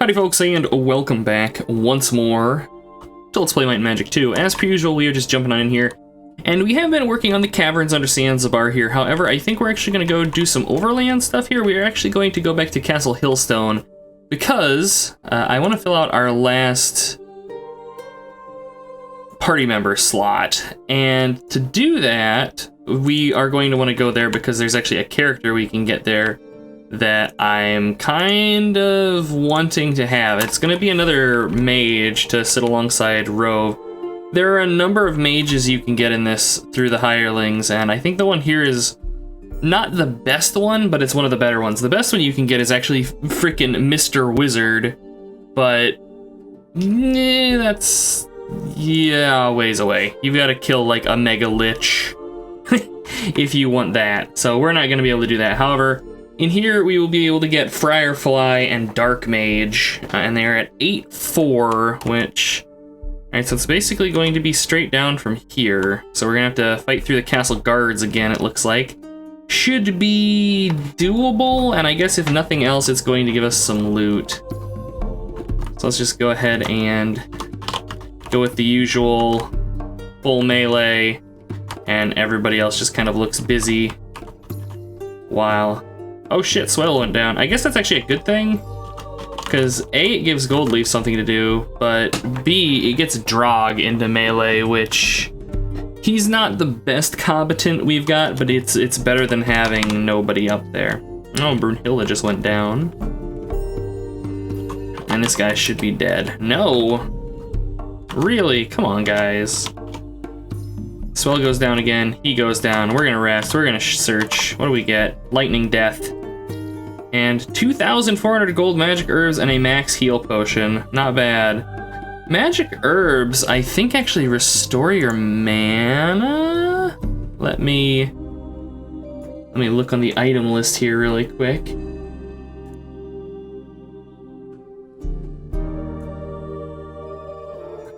Howdy folks, and welcome back once more to Let's Play Might and Magic 2. As per usual, we are just jumping on in here, and we have been working on the caverns under Sandsobar here. However, I think we're actually going to go do some Overland stuff here. We are actually going to go back to Castle Hillstone, because I want to fill out our last party member slot. And to do that, we are going to want to go there because there's actually a character we can get there that I'm kind of wanting to have. It's going to be another mage to sit alongside Rove. There are a number of mages you can get in this through the hirelings, and I think the one here is not the best one, but it's one of the better ones. The best one you can get is actually freaking Mr. Wizard, but that's, yeah, a ways away. You've got to kill like a Mega Lich if you want that, so we're not going to be able to do that. However, in here, we will be able to get Firefly and Dark Mage, and they're at 8-4, which... Alright, so it's basically going to be straight down from here. So we're going to have to fight through the castle guards again, it looks like. Should be doable, and I guess if nothing else, it's going to give us some loot. So let's just go ahead and go with the usual full melee, and everybody else just kind of looks busy while... Oh shit, Swell went down. I guess that's actually a good thing, because A, it gives Goldleaf something to do, but B, it gets Drog into melee, which he's not the best combatant we've got, but it's better than having nobody up there. Oh, Brunhilde just went down. And this guy should be dead. No! Really? Come on, guys. Swell goes down again, he goes down, we're gonna rest, we're gonna search. What do we get? Lightning Death. And 2,400 gold magic herbs and a max heal potion. Not bad. Magic herbs, I think, actually restore your mana? Let me look on the item list here really quick.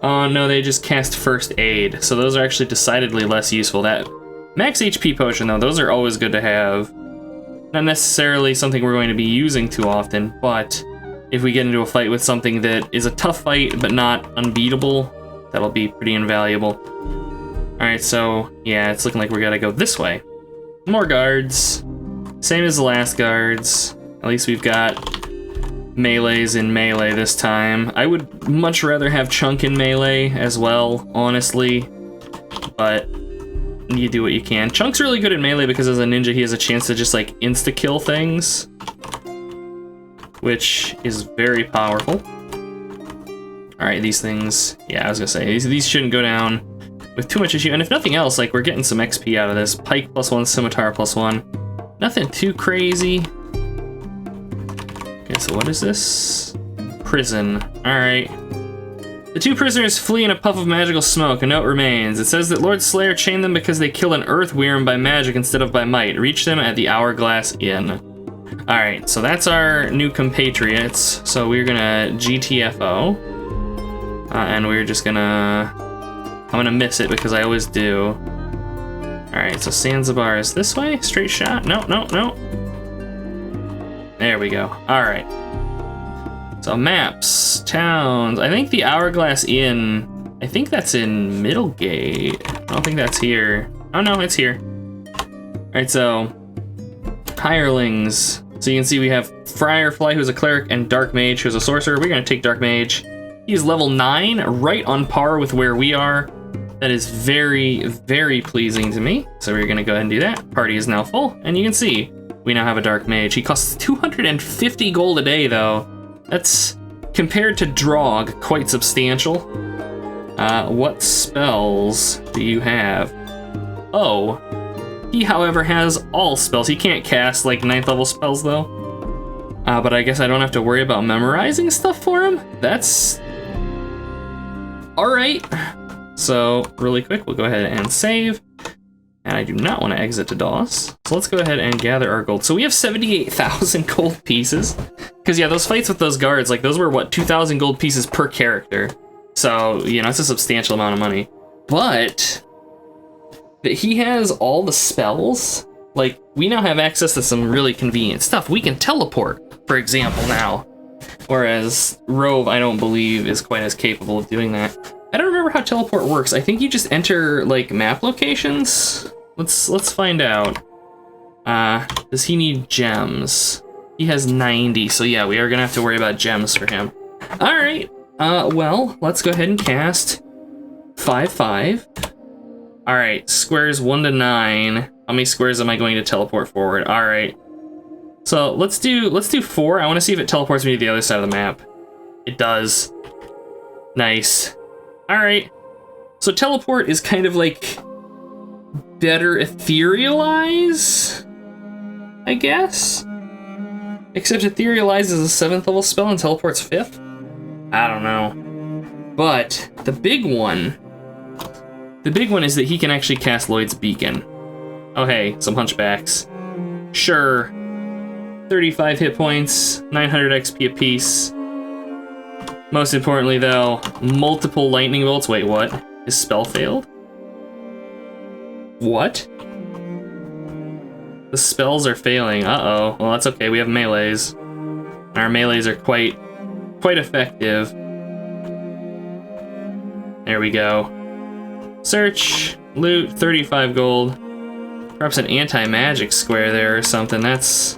Oh no, they just cast First Aid, so those are actually decidedly less useful. That max HP potion, though, those are always good to have. Not necessarily something we're going to be using too often, but if we get into a fight with something that is a tough fight but not unbeatable, that'll be pretty invaluable. Alright, so yeah, it's looking like we gotta go this way. More guards. Same as the last guards. At least we've got melees in melee this time. I would much rather have Chunk in melee as well, honestly, but you do what you can. Chunk's really good at melee because as a ninja he has a chance to just like insta-kill things, which is very powerful. Alright, these things, yeah, I was gonna say, these shouldn't go down with too much issue, and if nothing else, like, we're getting some XP out of this. Pike +1, Scimitar +1. Nothing too crazy. Okay, so what is this? Prison. Alright. The two prisoners flee in a puff of magical smoke. A note remains. It says that Lord Slayer chained them because they killed an earthworm by magic instead of by might. Reach them at the Hourglass Inn. Alright, so that's our new compatriots. So we're gonna GTFO. And we're just gonna... I'm gonna miss it because I always do. Alright, so Sandsobar is this way? Straight shot? No, no, no. There we go. Alright. So maps, towns. I think the Hourglass Inn, I think that's in Middlegate. I don't think that's here. Oh no, it's here. Alright, so hirelings. So you can see we have Firefly, who's a cleric, and Dark Mage, who's a sorcerer. We're gonna take Dark Mage. He's level 9, right on par with where we are. That is very, very pleasing to me. So we're gonna go ahead and do that. Party is now full, and you can see we now have a Dark Mage. He costs 250 gold a day, though. That's, compared to Drog, quite substantial. What spells do you have? Oh, he, however, has all spells. He can't cast, like, 9th level spells, though. But I guess I don't have to worry about memorizing stuff for him? That's... Alright. So, really quick, we'll go ahead and save. And I do not want to exit to DOS. So let's go ahead and gather our gold. So we have 78,000 gold pieces. Because yeah, those fights with those guards, like those were what, 2,000 gold pieces per character. So, you know, it's a substantial amount of money. But that he has all the spells, like we now have access to some really convenient stuff. We can teleport, for example, now. Whereas Rove, I don't believe, is quite as capable of doing that. I don't remember how teleport works. I think you just enter, like, map locations? Let's find out. Does he need gems? He has 90, so yeah, we are gonna have to worry about gems for him. Alright, well, let's go ahead and cast 5/5. Alright, squares 1 to 9. How many squares am I going to teleport forward? Alright. So let's do 4. I want to see if it teleports me to the other side of the map. It does. Nice. Alright. So teleport is kind of like better etherealize, I guess? Except etherealize is a 7th level spell and teleport's 5th? I don't know. But the big one is that he can actually cast Lloyd's Beacon. Oh hey, some hunchbacks. Sure. 35 hit points, 900 XP apiece. Most importantly though, multiple lightning bolts. Wait, what? His spell failed? What? The spells are failing. Uh-oh. Well, that's okay. We have melees. And our melees are quite effective. There we go. Search, loot, 35 gold. Perhaps an anti-magic square there or something. That's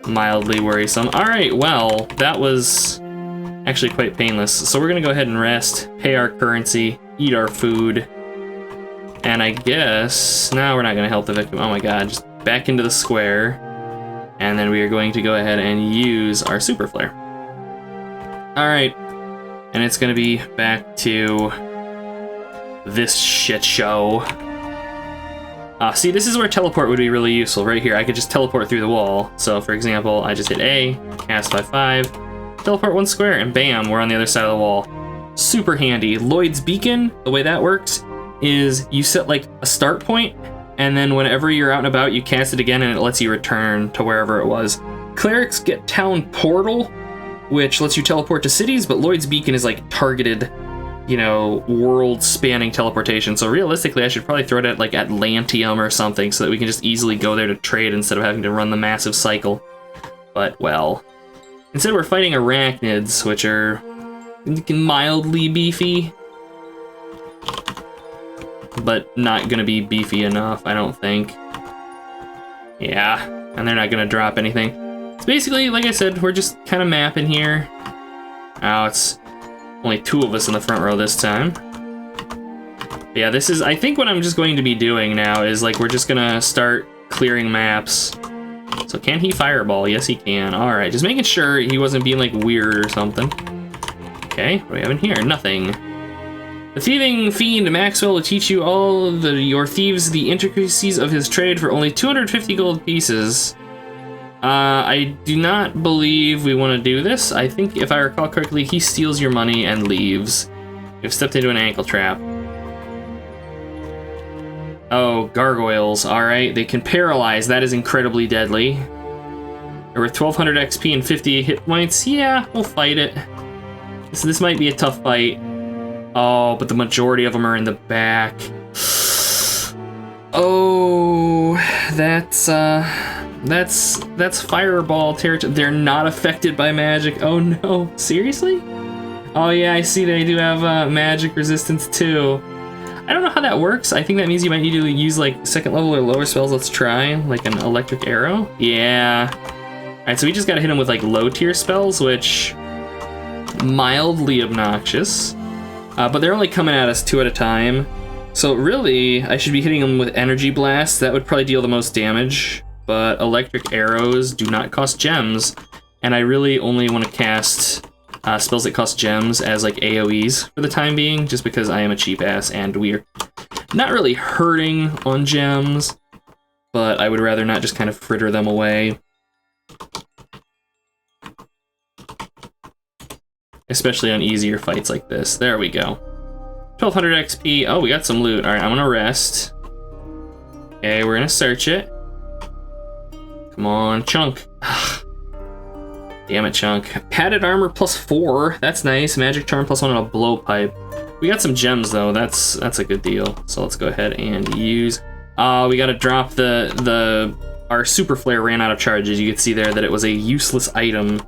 mildly worrisome. Alright, well, that was actually quite painless. So we're gonna go ahead and rest, pay our currency, eat our food, and I guess now we're not gonna help the victim. Oh my god, just back into the square. And then we are going to go ahead and use our super flare. Alright, and it's gonna be back to this shit show. See, this is where teleport would be really useful, right here. I could just teleport through the wall. So, for example, I just hit A, cast 5/5, teleport 1 square, and bam, we're on the other side of the wall. Super handy. Lloyd's Beacon, the way that works is you set, like, a start point, and then whenever you're out and about, you cast it again, and it lets you return to wherever it was. Clerics get Town Portal, which lets you teleport to cities, but Lloyd's Beacon is, like, targeted, you know, world-spanning teleportation. So realistically, I should probably throw it at, like, Atlantium or something so that we can just easily go there to trade instead of having to run the massive cycle. But, well, instead we're fighting arachnids, which are mildly beefy, but not gonna be beefy enough, I don't think. Yeah, and they're not gonna drop anything. It's basically, like I said, we're just kind of mapping here. Oh, it's only 2 of us in the front row this time. Yeah, this is, I think what I'm just going to be doing now is, like, we're just gonna start clearing maps. So can he fireball? Yes, he can. All right, just making sure he wasn't being, like, weird or something. Okay, what do we have in here? Nothing. The thieving fiend Maxwell will teach you all of your thieves the intricacies of his trade for only 250 gold pieces. I do not believe we want to do this. I think, if I recall correctly, he steals your money and leaves. You've stepped into an ankle trap. Oh, gargoyles. Alright, they can paralyze. That is incredibly deadly. There were 1200 XP and 50 hit points. Yeah, we'll fight it. This might be a tough fight. Oh, but the majority of them are in the back. Oh, that's fireball territory. They're not affected by magic. Oh no, seriously? Oh yeah, I see they do have magic resistance too. I don't know how that works. I think that means you might need to use like 2nd level or lower spells. Let's try, like an electric arrow. Yeah. All right, so we just gotta hit them with like low tier spells, which mildly obnoxious. But they're only coming at us 2 at a time. So really, I should be hitting them with energy blasts. That would probably deal the most damage. But electric arrows do not cost gems. And I really only want to cast spells that cost gems as like AoEs for the time being, just because I am a cheap ass and we're not really hurting on gems. But I would rather not just kind of fritter them away. Especially on easier fights like this. There we go. 1200 XP. Oh, we got some loot. All right, I'm gonna rest. Okay, we're gonna search it. Come on, Chunk. Damn it, Chunk. Padded armor +4. That's nice. Magic charm +1 and a blowpipe. We got some gems though. That's a good deal. So let's go ahead and use. We gotta drop our super flare ran out of charges. You can see there that it was a useless item.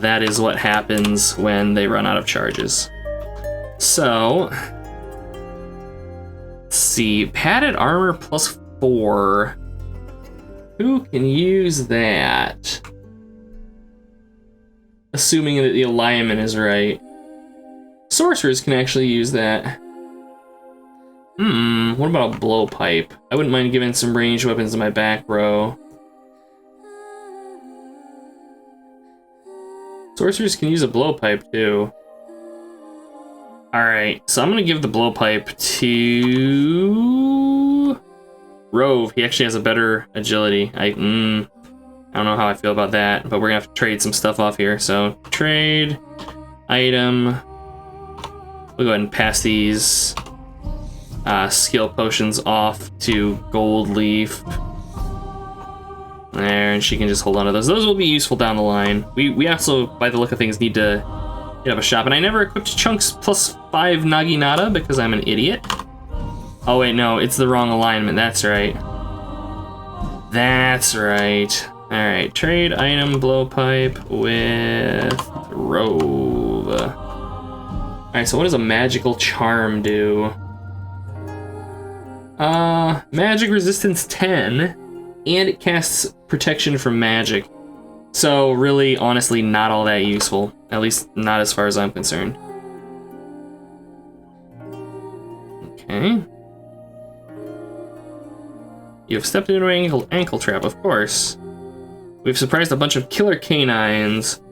that is what happens when they run out of charges. So, let's see, padded armor +4. Who can use that? Assuming that the alignment is right. Sorcerers can actually use that. What about a blowpipe? I wouldn't mind giving some ranged weapons to my back row. Sorcerers can use a blowpipe too. Alright, so I'm gonna give the blowpipe to Rove. He actually has a better agility. I don't know how I feel about that, but we're gonna have to trade some stuff off here. So trade, item. We'll go ahead and pass these skill potions off to Gold Leaf. There, and she can just hold on to those. Those will be useful down the line. We also, by the look of things, need to hit up a shop. And I never equipped Chunks +5 Naginata because I'm an idiot. Oh wait, no, it's the wrong alignment. That's right. That's right. Alright, trade item blowpipe with Rove. Alright, so what does a magical charm do? Magic resistance 10. And it casts protection from magic. So really, honestly, not all that useful. At least not as far as I'm concerned. Okay. You have stepped into an ankle trap, of course. We've surprised a bunch of killer canines.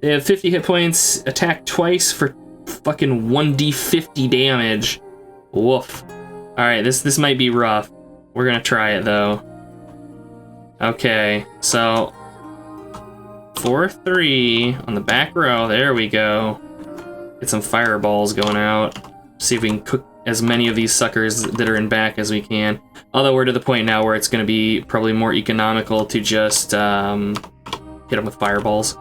They have 50 hit points, attack twice for fucking 1d50 damage. Woof. Alright, this might be rough. We're gonna try it though. Okay, so 4-3 on the back row. There we go. Get some fireballs going out. See if we can cook as many of these suckers that are in back as we can. Although we're to the point now where it's going to be probably more economical to just hit them with fireballs.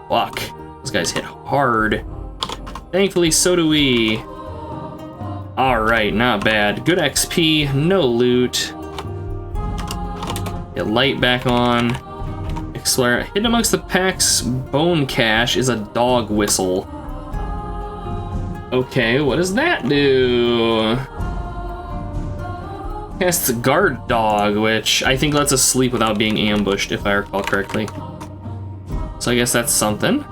Fuck. Those guys hit hard. Thankfully, so do we. Alright, not bad. Good XP, no loot. Get light back on. Explore. Hidden amongst the pack's bone cache is a dog whistle. Okay, what does that do? Casts guard dog, which I think lets us sleep without being ambushed, if I recall correctly. So I guess that's something.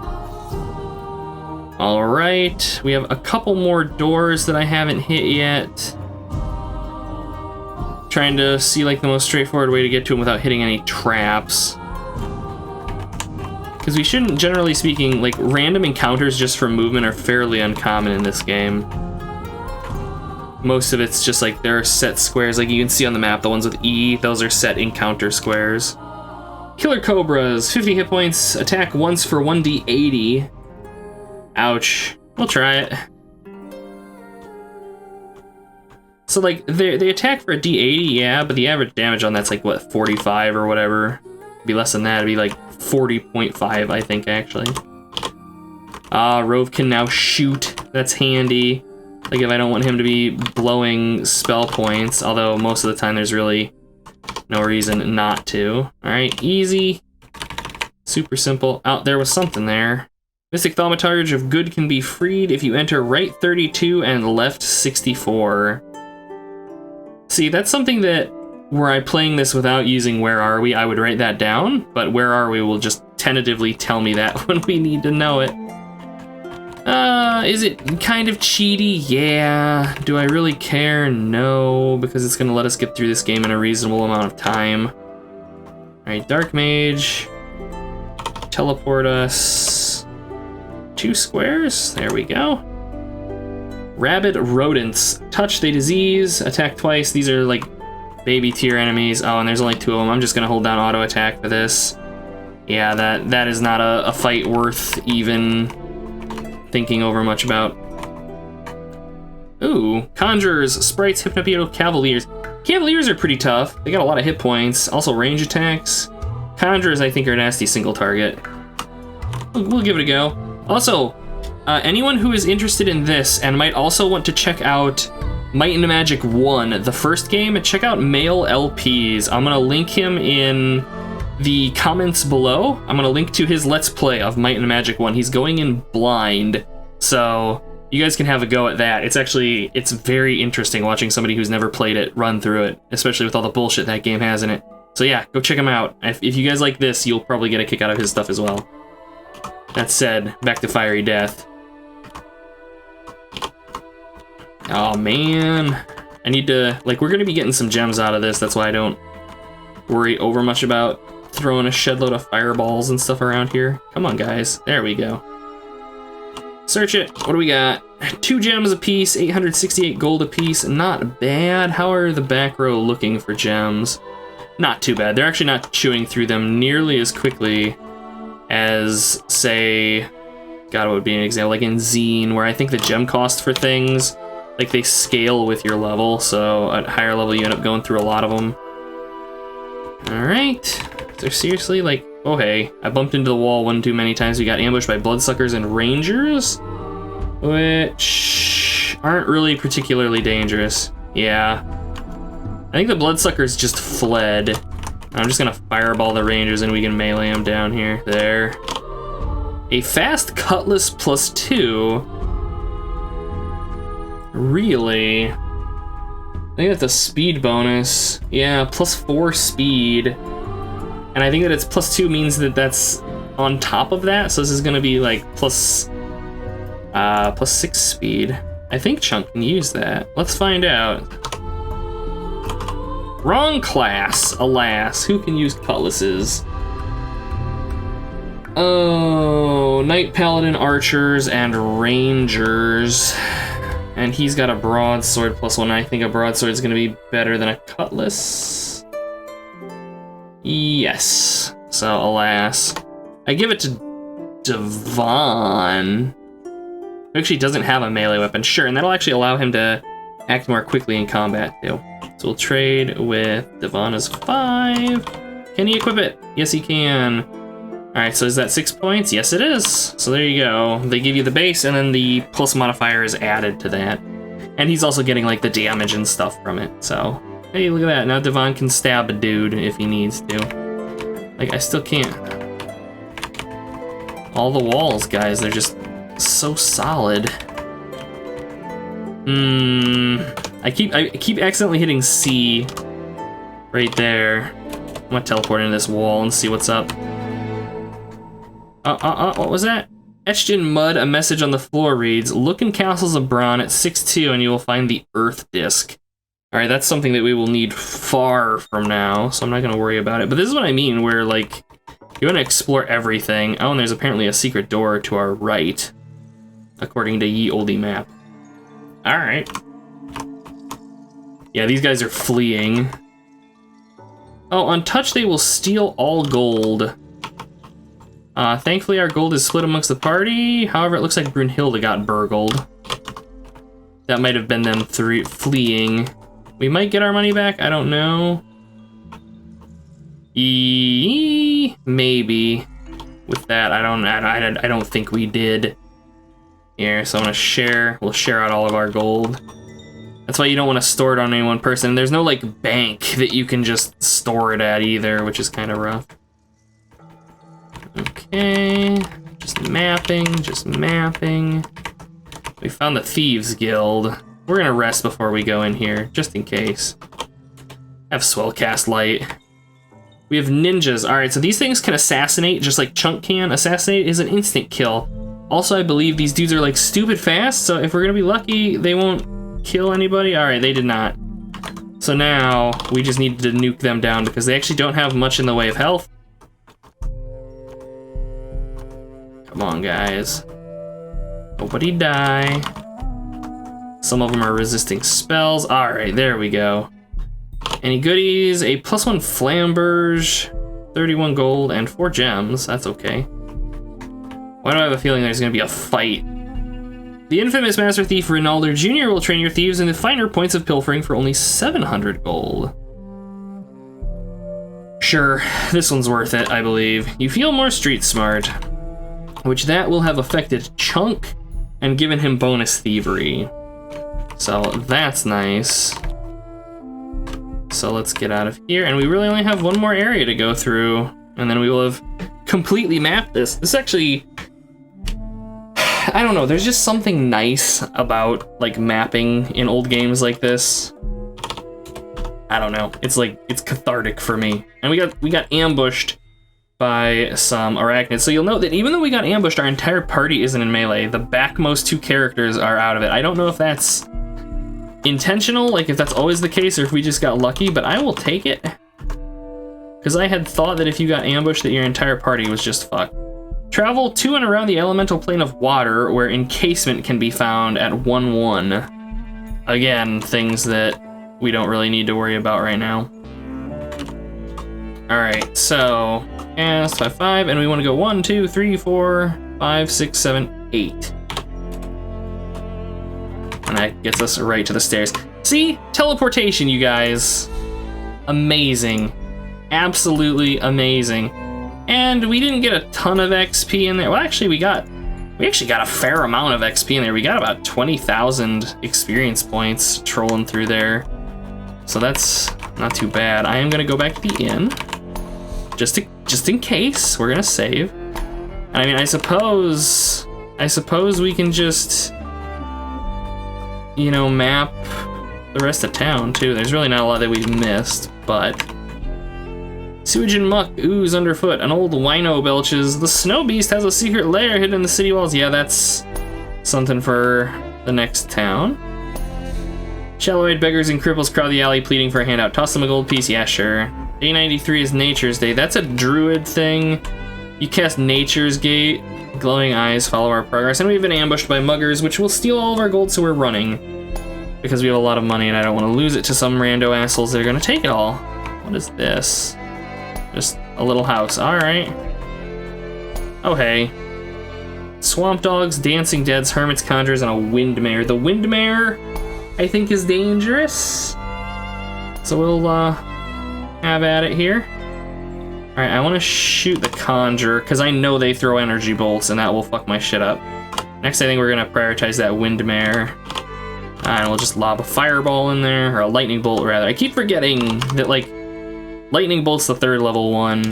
Alright, we have a couple more doors that I haven't hit yet. Trying to see like the most straightforward way to get to them without hitting any traps. Because we shouldn't, generally speaking, like random encounters just for movement are fairly uncommon in this game. Most of it's just like there are set squares, like you can see on the map, the ones with E, those are set encounter squares. Killer Cobras, 50 hit points, attack once for 1d80. Ouch. We'll try it. So like they attack for a d80, yeah, but the average damage on that's like what, 45 or whatever. It'd be less than that, it'd be like 40.5, I think, actually. Rove can now shoot. That's handy. Like if I don't want him to be blowing spell points, although most of the time there's really no reason not to. Alright, easy. Super simple. Oh, there was something there. Mystic Thaumaturge of Good can be freed if you enter right 32 and left 64. See, that's something that, were I playing this without using Where Are We, I would write that down, but Where Are We will just tentatively tell me that when we need to know it. Is it kind of cheaty? Yeah. Do I really care? No, because it's gonna let us get through this game in a reasonable amount of time. Alright, Dark Mage. Teleport us 2 squares. There we go. Rabid rodents. Touch, they disease, attack twice. These are like baby tier enemies. Oh, and there's only 2 of them. I'm just gonna hold down auto attack for this. Yeah, that is not a fight worth even thinking over much about. Ooh, Conjurers, Sprites, Hypnopedo, Cavaliers. Cavaliers are pretty tough. They got a lot of hit points. Also range attacks. Conjurers, I think, are a nasty single target. We'll give it a go. Also, anyone who is interested in this and might also want to check out Might and Magic 1, the first game, check out MaeL LPs. I'm gonna link him in the comments below, I'm going to link to his Let's Play of Might and Magic 1. He's going in blind, so you guys can have a go at that. It's very interesting watching somebody who's never played it run through it, especially with all the bullshit that game has in it. So yeah, go check him out. If you guys like this, you'll probably get a kick out of his stuff as well. That said, back to Fiery Death. Oh man. I need to, like, we're gonna be getting some gems out of this, that's why I don't worry over much about throwing a shed load of fireballs and stuff around here. Come on, guys. There we go. Search it. What do we got? 2 gems apiece, 868 gold apiece. Not bad. How are the back row looking for gems? Not too bad. They're actually not chewing through them nearly as quickly as, say, God, what would be an example? Like in Zine, where I think the gem cost for things, like, they scale with your level, so at higher level you end up going through a lot of them. Alright. So seriously, like, oh hey, I bumped into the wall one too many times. We got ambushed by bloodsuckers and rangers, which aren't really particularly dangerous. Yeah. I think the bloodsuckers just fled. I'm just gonna fireball the rangers and we can melee them down here. There. A fast cutlass +2. Really? I think that's a speed bonus. Yeah, +4 speed. And I think that it's +2 means that that's on top of that. So this is gonna be like +6 speed. I think Chunk can use that. Let's find out. Wrong class, alas. Who can use cutlasses? Oh, Knight Paladin, Archers, and Rangers. And he's got a broadsword +1. I think a broadsword is going to be better than a cutlass. Yes. So, alas. I give it to Devon. Who actually doesn't have a melee weapon. Sure, and that'll actually allow him to act more quickly in combat, too. So we'll trade with Devon as 5. Can he equip it? Yes, he can. Alright, so is that 6 points? Yes, it is. So there you go. They give you the base, and then the plus modifier is added to that. And he's also getting, like, the damage and stuff from it. So, hey, look at that. Now Devon can stab a dude if he needs to. Like, I still can't. All the walls, guys, they're just so solid. I keep accidentally hitting C right there. I'm gonna teleport into this wall and see what's up. What was that? Etched in mud, a message on the floor reads, "Look in Castles of Bron at 6-2 and you will find the Earth Disc." Alright, that's something that we will need far from now, so I'm not gonna worry about it. But this is what I mean, where, like, you wanna explore everything. Oh, and there's apparently a secret door to our right, according to Ye Olde Map. Alright. Yeah, these guys are fleeing. Oh, on touch they will steal all gold. Thankfully our gold is split amongst the party. However, it looks like Brunhilde got burgled. That might have been them fleeing. We might get our money back, I don't know. Maybe. With that, I don't think we did. Here, so I'm gonna share. We'll share out all of our gold. That's why you don't want to store it on any one person. There's no, like, bank that you can just store it at either, which is kind of rough. Okay, just mapping. We found the Thieves Guild. We're gonna rest before we go in here, just in case. Have Swellcast Light. We have ninjas. Alright, so these things can assassinate, just like Chunk can. Assassinate is an instant kill. Also, I believe these dudes are, like, stupid fast, so if we're gonna be lucky, they won't kill anybody. Alright, they did not. So now, we just need to nuke them down, because they actually don't have much in the way of health. Come on, guys. Nobody die. Some of them are resisting spells. Alright, there we go. Any goodies? A +1 flamberge, 31 gold, and 4 gems. That's okay. Why do I have a feeling there's gonna be a fight? The infamous Master Thief Ronaldo Jr. will train your thieves in the finer points of pilfering for only 700 gold. Sure, this one's worth it, I believe. You feel more street smart, which that will have affected Chunk and given him bonus thievery. So that's nice. So let's get out of here, and we really only have one more area to go through. And then we will have completely mapped this. This actually, I don't know, there's just something nice about like mapping in old games like this. I don't know, it's like, it's cathartic for me. And we got ambushed by some arachnids. So you'll note that even though we got ambushed, our entire party isn't in melee. The backmost 2 characters are out of it. I don't know if that's intentional, like if that's always the case, or if we just got lucky, but I will take it. Because I had thought that if you got ambushed that your entire party was just fucked. Travel to and around the elemental plane of water, where encasement can be found at 1-1. Again, things that we don't really need to worry about right now. Alright, so cast 5-5, and we want to go 1, 2, 3, 4, 5, 6, 7, 8. And that gets us right to the stairs. See? Teleportation, you guys. Amazing. Absolutely amazing. And we didn't get a ton of XP in there. Well, actually, we actually got a fair amount of XP in there. We got about 20,000 experience points trolling through there. So that's not too bad. I am gonna go back to the inn. Just in case, we're gonna save. And I mean, I suppose we can just, you know, map the rest of town too. There's really not a lot that we've missed, but sewage and muck ooze underfoot. An old wino belches. The snow beast has a secret lair hidden in the city walls. Yeah, that's something for the next town. Shallow-eyed beggars and cripples crowd the alley pleading for a handout. Toss them a gold piece. Yeah, sure. Day 93 is Nature's Day. That's a druid thing. You cast Nature's Gate. Glowing eyes follow our progress. And we've been ambushed by muggers, which will steal all of our gold, so we're running. Because we have a lot of money and I don't want to lose it to some rando assholes that are going to take it all. What is this? Just a little house. Alright. Oh, hey. Swamp dogs, dancing deads, hermits, conjurers, and a windmare. The windmare, I think, is dangerous. So we'll have at it here. Alright, I want to shoot the conjurer, because I know they throw energy bolts, and that will fuck my shit up. Next, I think we're going to prioritize that windmare. And we'll just lob a fireball in there, or a lightning bolt, rather. I keep forgetting that, like, lightning bolt's the 3rd level one,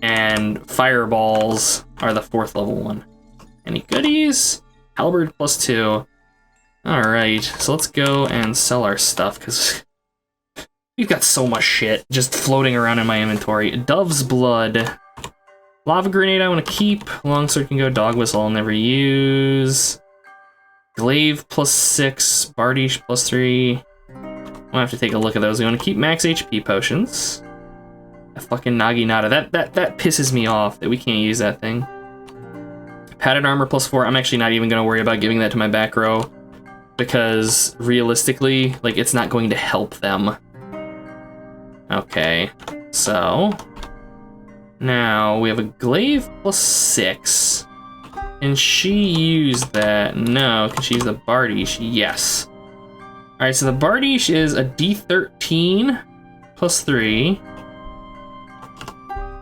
and fireballs are the 4th level one. Any goodies? Halberd +2. Alright, so let's go and sell our stuff, because we've got so much shit just floating around in my inventory. Dove's blood. Lava grenade I want to keep. Longsword can go. Dog whistle I'll never use. Glaive +6. Bardiche +3. I'll have to take a look at those. We want to keep max HP potions. A fucking Naginata. That pisses me off that we can't use that thing. Padded armor +4. I'm actually not even going to worry about giving that to my back row, because realistically, like, it's not going to help them. Okay, so now we have a glaive +6. And she used that. No, can she use the Bardiche? Yes. Alright, so the Bardiche is a D13 +3.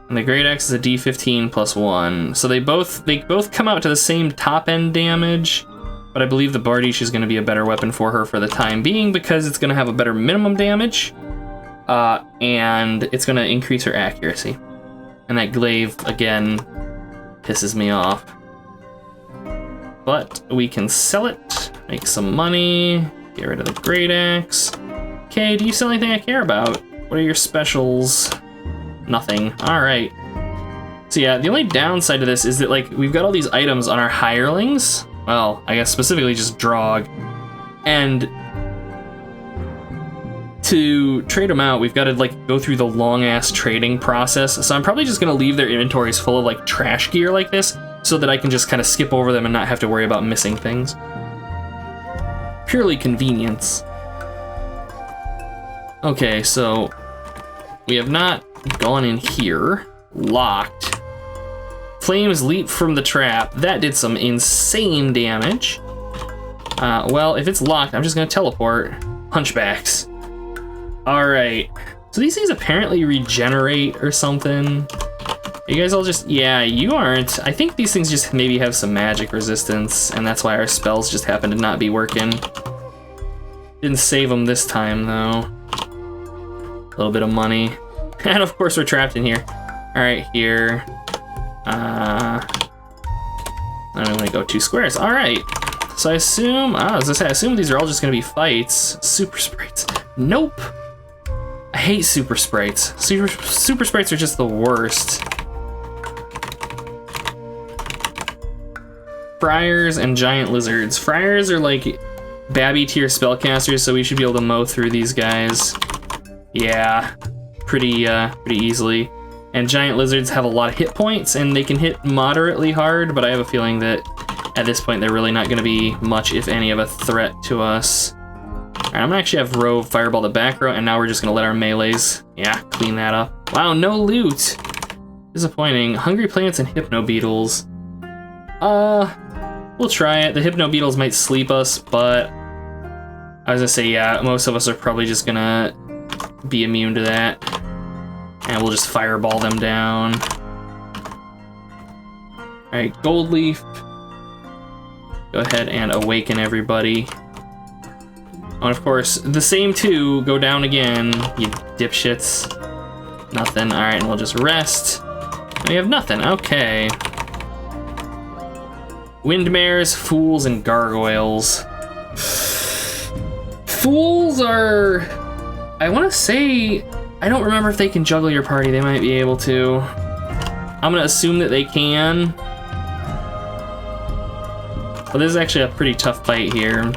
And the Great Axe is a D15 +1. So they both come out to the same top end damage, but I believe the Bardiche is going to be a better weapon for her for the time being, because it's going to have a better minimum damage, and it's going to increase her accuracy. And that glaive, again, pisses me off. But we can sell it, make some money, get rid of the Great Axe. Okay, do you sell anything I care about? What are your specials? Nothing. Alright. So yeah, the only downside to this is that, like, we've got all these items on our hirelings. Well, I guess specifically just Drog. And to trade them out, we've got to, like, go through the long-ass trading process. So I'm probably just going to leave their inventories full of, like, trash gear like this, so that I can just kind of skip over them and not have to worry about missing things. Purely convenience. Okay, so we have not gone in here. Locked. Flames leap from the trap. That did some insane damage. Well, if it's locked, I'm just gonna teleport. Hunchbacks. Alright. So these things apparently regenerate or something. You guys all just... Yeah, you aren't. I think these things just maybe have some magic resistance, and that's why our spells just happen to not be working. Didn't save them this time, though. A little bit of money. And of course we're trapped in here. Alright, here. I'm gonna go 2 squares. Alright. So I assume, as I say, I assume these are all just gonna be fights. Super sprites. Nope. I hate super sprites. Super sprites are just the worst. Friars and giant lizards. Friars are like Babby tier spellcasters, so we should be able to mow through these guys. Yeah, pretty easily. And giant lizards have a lot of hit points, and they can hit moderately hard, but I have a feeling that at this point they're really not going to be much, if any, of a threat to us. Alright, I'm gonna actually have Rove fireball the back row, and now we're just gonna let our melees, clean that up. Wow, no loot! Disappointing. Hungry plants and hypno beetles. We'll try it. The hypno beetles might sleep us, but I was gonna say, yeah, most of us are probably just gonna be immune to that. And we'll just fireball them down. Alright, gold leaf. Go ahead and awaken everybody. And of course, the same 2 go down again, you dipshits. Nothing. Alright, and we'll just rest. We have nothing. Okay. Windmares, fools, and gargoyles. Fools are... I want to say... I don't remember if they can juggle your party. They might be able to. I'm going to assume that they can. But this is actually a pretty tough fight here.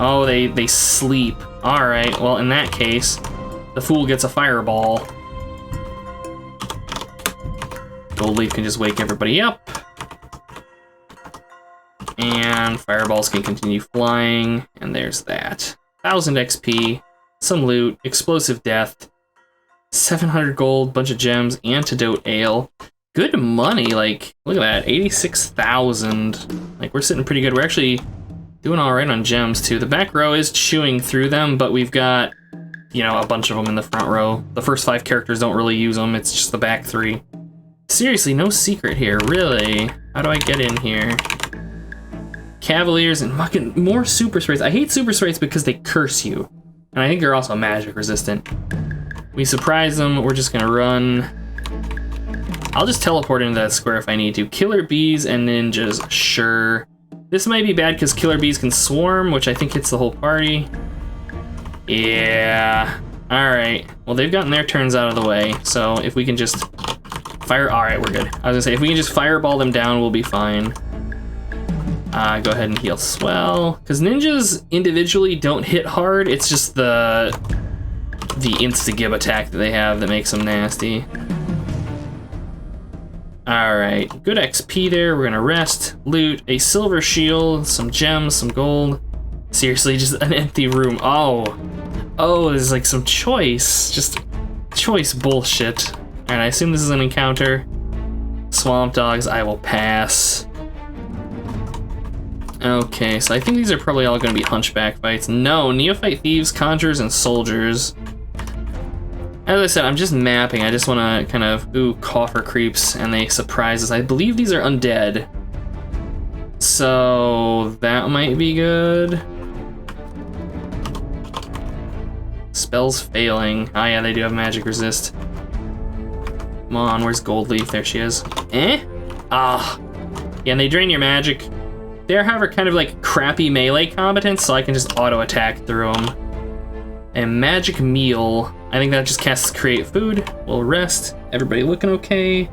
Oh, they sleep. Alright, well, in that case, the fool gets a fireball. Gold leaf can just wake everybody up. And fireballs can continue flying, and there's that. 1000 XP, some loot, explosive death, 700 gold, bunch of gems, antidote ale. Good money, like, look at that, 86,000. Like, we're sitting pretty good. We're actually doing all right on gems, too. The back row is chewing through them, but we've got, you know, a bunch of them in the front row. The first 5 characters don't really use them. It's just the back 3. Seriously, no secret here, really. How do I get in here? Cavaliers and fucking more super sprites. I hate super sprites because they curse you. And I think they're also magic resistant. We surprise them, we're just gonna run. I'll just teleport into that square if I need to. Killer bees and ninjas, sure. This might be bad because killer bees can swarm, which I think hits the whole party. Yeah. Alright. Well, they've gotten their turns out of the way, so if we can just fire... Alright, we're good. I was gonna say, if we can just fireball them down, we'll be fine. Go ahead and heal Swell. Because ninjas individually don't hit hard, it's just the insta-gib attack that they have that makes them nasty. Alright, good XP there. We're gonna rest, loot, a silver shield, some gems, some gold. Seriously, just an empty room. Oh, there's like some choice, just choice bullshit. Alright, I assume this is an encounter. Swamp dogs, I will pass. Okay, so I think these are probably all gonna be hunchback fights. No, neophyte thieves, conjurers, and soldiers. As I said, I'm just mapping. I just want to kind of, coffer creeps, and they surprise us. I believe these are undead. So that might be good. Spells failing. Oh yeah, they do have magic resist. Come on, where's Gold Leaf? There she is. Yeah, and they drain your magic. They're, however, kind of like crappy melee combatants, so I can just auto-attack through them. And magic meal. I think that just casts create food. We'll rest. Everybody looking okay?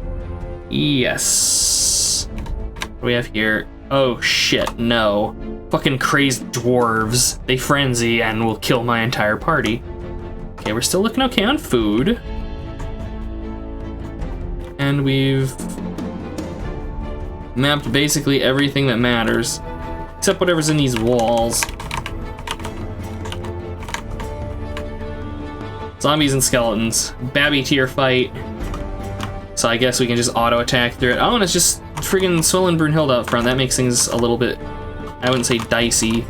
Yes. What do we have here? Oh shit, no. Fucking crazed dwarves. They frenzy and will kill my entire party. Okay, we're still looking okay on food. And we've mapped basically everything that matters. Except whatever's in these walls. Zombies and skeletons. Babby tier fight. So I guess we can just auto-attack through it. Oh, and it's just friggin' Swollen Brunhilde up front. That makes things a little bit, I wouldn't say dicey,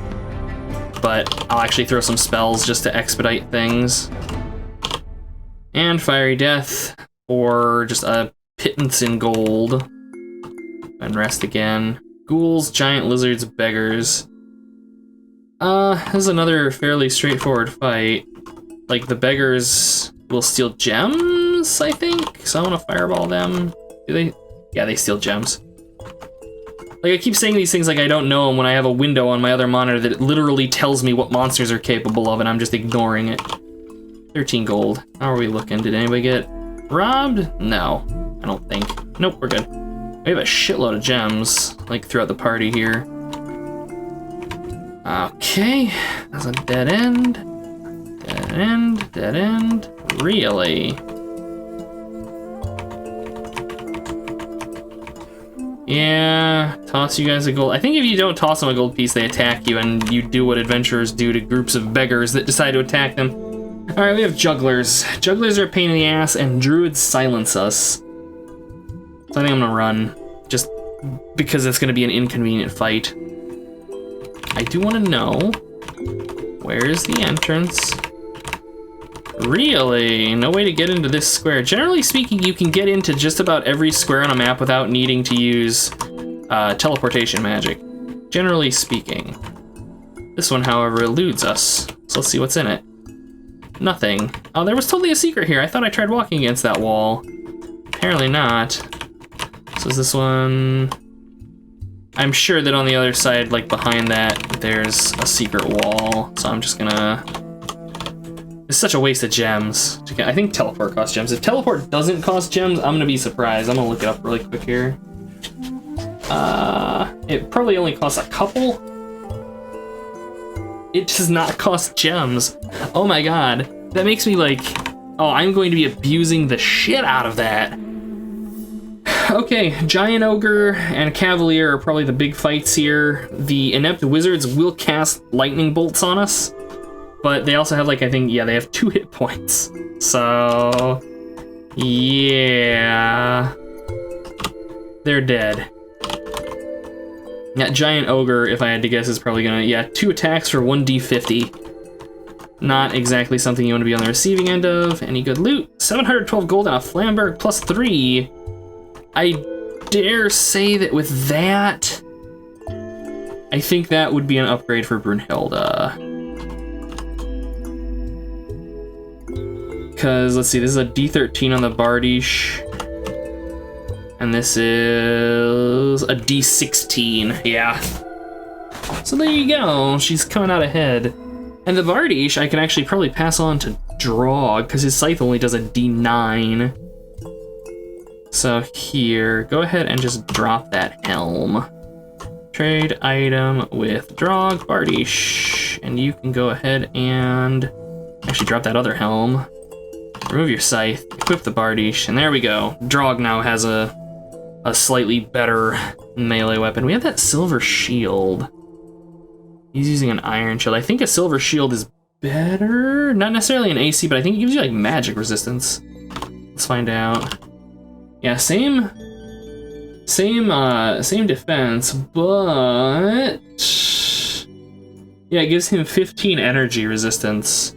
but I'll actually throw some spells just to expedite things. And Fiery Death, or just a pittance in gold. And rest again. Ghouls, giant lizards, beggars. This is another fairly straightforward fight. Like, the beggars will steal gems? gems, I think. So I want to fireball them. Do they? Yeah, they steal gems. Like, I keep saying these things like I don't know them when I have a window on my other monitor that literally tells me what monsters are capable of, and I'm just ignoring it. 13 gold. How are we looking? Did anybody get robbed? No, I don't think. Nope, we're good. We have a shitload of gems, like, throughout the party here. Okay, that's a dead end. Dead end, dead end. Really? Yeah, toss you guys a gold. I think if you don't toss them a gold piece, they attack you, and you do what adventurers do to groups of beggars that decide to attack them. Alright, we have jugglers. Jugglers are a pain in the ass, and druids silence us. So I think I'm gonna run, just because it's gonna be an inconvenient fight. I do want to know, where's the entrance? Really? No way to get into this square. Generally speaking, you can get into just about every square on a map without needing to use teleportation magic. Generally speaking. This one, however, eludes us. So let's see what's in it. Nothing. Oh, there was totally a secret here. I thought I tried walking against that wall. Apparently not. So is this one... I'm sure that on the other side, like behind that, there's a secret wall. So I'm just gonna... It's such a waste of gems. I think teleport costs gems. If teleport doesn't cost gems, I'm gonna be surprised. I'm gonna look it up really quick here. It probably only costs a couple. It does not cost gems. Oh my god. That makes me like, oh, I'm going to be abusing the shit out of that. Okay, Giant Ogre and Cavalier are probably the big fights here. The Inept Wizards will cast lightning bolts on us, but they also have, like, I think, yeah, they have 2 hit points. So, yeah. They're dead. That Giant Ogre, if I had to guess, is probably gonna, yeah, 2 attacks for 1d50. Not exactly something you want to be on the receiving end of. Any good loot? 712 gold and a Flamberg plus 3. I dare say that with that, I think that would be an upgrade for Brunhilde. Because, let's see, this is a D13 on the Bardiche. And this is a D16, yeah. So there you go, she's coming out ahead. And the Bardiche, I can actually probably pass on to Drog, because his scythe only does a D9. So here, go ahead and just drop that helm. Trade item with Drog, Bardiche. And you can go ahead and actually drop that other helm. Remove your scythe, equip the Bardiche, and there we go. Drog now has a slightly better melee weapon. We have that silver shield. He's using an iron shield. I think a silver shield is better. Not necessarily an AC, but I think it gives you like magic resistance. Let's find out. Yeah, same defense, but yeah, it gives him 15 energy resistance,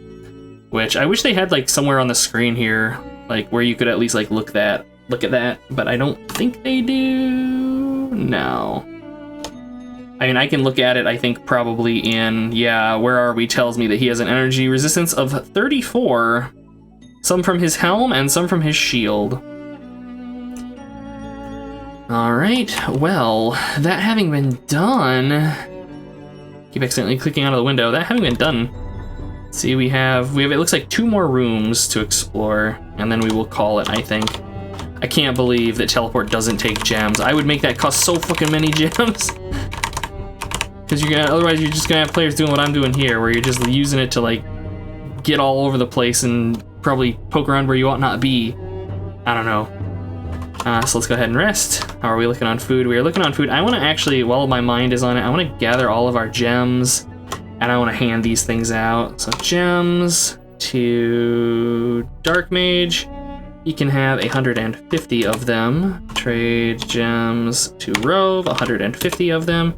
which I wish they had like somewhere on the screen here, like where you could at least like look at that, but I don't think they do. No. I mean, I can look at it, I think probably in, yeah, where are we tells me that he has an energy resistance of 34, some from his helm and some from his shield. All right, well, that having been done, keep accidentally clicking out of the window. That having been done, see, we have, it looks like 2 more rooms to explore, and then we will call it, I think. I can't believe that teleport doesn't take gems. I would make that cost so fucking many gems. Because otherwise you're just gonna have players doing what I'm doing here, where you're just using it to like get all over the place and probably poke around where you ought not be. I don't know. So let's go ahead and rest. How are we looking on food? We are looking on food. I want to actually, while my mind is on it, I want to gather all of our gems, and I want to hand these things out. So gems to Dark Mage. He can have 150 of them. Trade gems to Rove, 150 of them.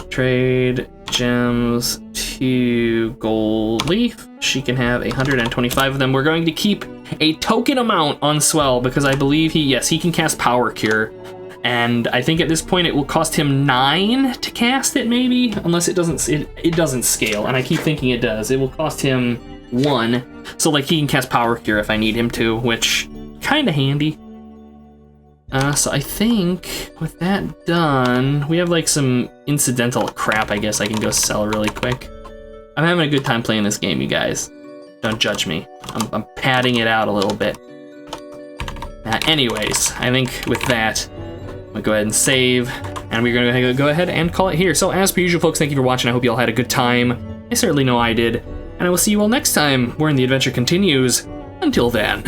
Trade gems to Gold Leaf. She can have 125 of them. We're going to keep a token amount on Swell because I believe he can cast Power Cure. And I think at this point it will cost him 9 to cast it, maybe? Unless it doesn't scale, and I keep thinking it does. It will cost him 1. So like he can cast Power Cure if I need him to, which kind of handy. So I think with that done, we have like some incidental crap I guess I can go sell really quick. I'm having a good time playing this game, you guys. Don't judge me. I'm padding it out a little bit. Anyways, I think with that, we'll go ahead and save, and we're gonna go ahead and call it here. So as per usual, folks, thank you for watching. I hope you all had a good time. I certainly know I did. And I will see you all next time, wherein the adventure continues. Until then.